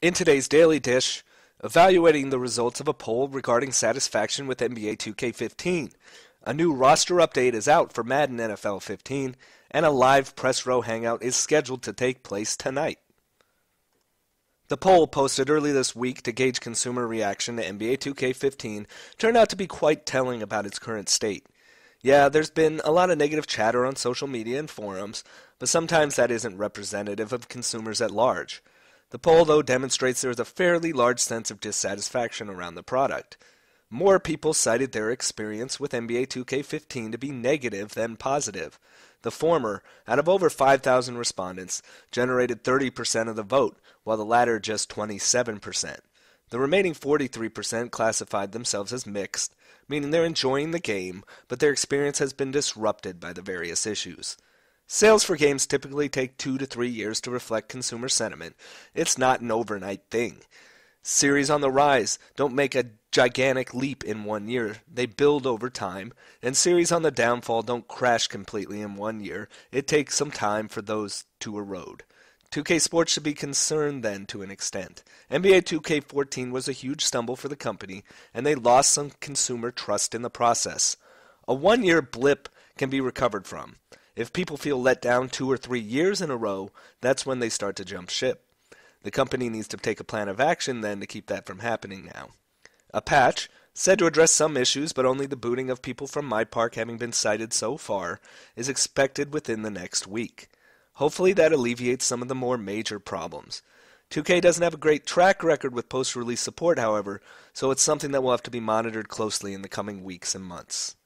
In today's Daily Dish, evaluating the results of a poll regarding satisfaction with NBA 2K15. A new roster update is out for Madden NFL 15, and a live Press Row Hangout is scheduled to take place tonight. The poll posted early this week to gauge consumer reaction to NBA 2K15 turned out to be quite telling about its current state. Yeah, there's been a lot of negative chatter on social media and forums, but sometimes that isn't representative of consumers at large. The poll, though, demonstrates there is a fairly large sense of dissatisfaction around the product. More people cited their experience with NBA 2K15 to be negative than positive. The former, out of over 5,000 respondents, generated 30% of the vote, while the latter just 27%. The remaining 43% classified themselves as mixed, meaning they're enjoying the game, but their experience has been disrupted by the various issues. Sales for games typically take 2 to 3 years to reflect consumer sentiment. It's not an overnight thing. Series on the rise don't make a gigantic leap in 1 year. They build over time. And series on the downfall don't crash completely in 1 year. It takes some time for those to erode. 2K Sports should be concerned then to an extent. NBA 2K14 was a huge stumble for the company, and they lost some consumer trust in the process. A 1-year blip can be recovered from. If people feel let down 2 or 3 years in a row, that's when they start to jump ship. The company needs to take a plan of action then to keep that from happening now. A patch, said to address some issues but only the booting of people from My Park having been cited so far, is expected within the next week. Hopefully that alleviates some of the more major problems. 2K doesn't have a great track record with post-release support, however, so it's something that will have to be monitored closely in the coming weeks and months.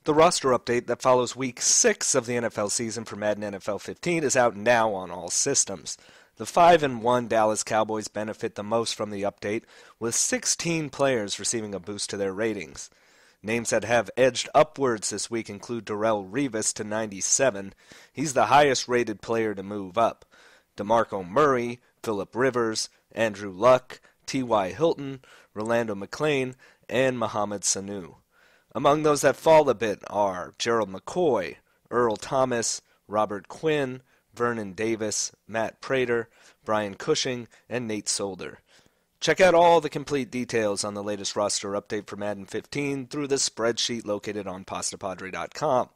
The roster update that follows Week 6 of the NFL season for Madden NFL 15 is out now on all systems. The 5-1 Dallas Cowboys benefit the most from the update, with 16 players receiving a boost to their ratings. Names that have edged upwards this week include Darrelle Revis to 97. He's the highest rated player to move up. DeMarco Murray, Phillip Rivers, Andrew Luck, T.Y. Hilton, Rolando McClain, and Mohamed Sanu. Among those that fall a bit are Gerald McCoy, Earl Thomas, Robert Quinn, Vernon Davis, Matt Prater, Brian Cushing, and Nate Solder. Check out all the complete details on the latest roster update for Madden 15 through the spreadsheet located on Pastapadre.com.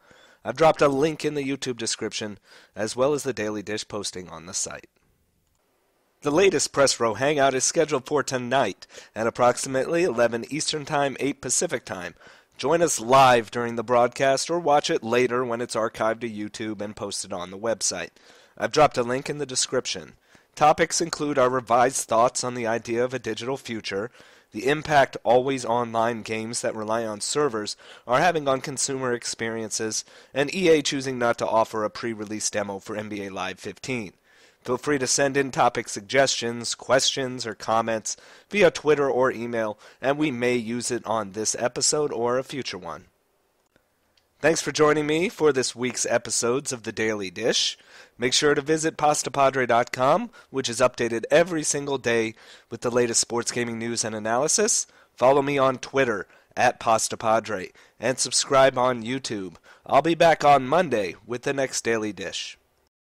I've dropped a link in the YouTube description, as well as the Daily Dish posting on the site. The latest Press Row Hangout is scheduled for tonight at approximately 11 Eastern Time, 8 Pacific Time. Join us live during the broadcast or watch it later when it's archived to YouTube and posted on the website. I've dropped a link in the description. Topics include our revised thoughts on the idea of a digital future, the impact always online games that rely on servers are having on consumer experiences, and EA choosing not to offer a pre-release demo for NBA Live 15. Feel free to send in topic suggestions, questions, or comments via Twitter or email, and we may use it on this episode or a future one. Thanks for joining me for this week's episodes of The Daily Dish. Make sure to visit Pastapadre.com, which is updated every single day with the latest sports gaming news and analysis. Follow me on Twitter, @Pastapadre, and subscribe on YouTube. I'll be back on Monday with the next Daily Dish.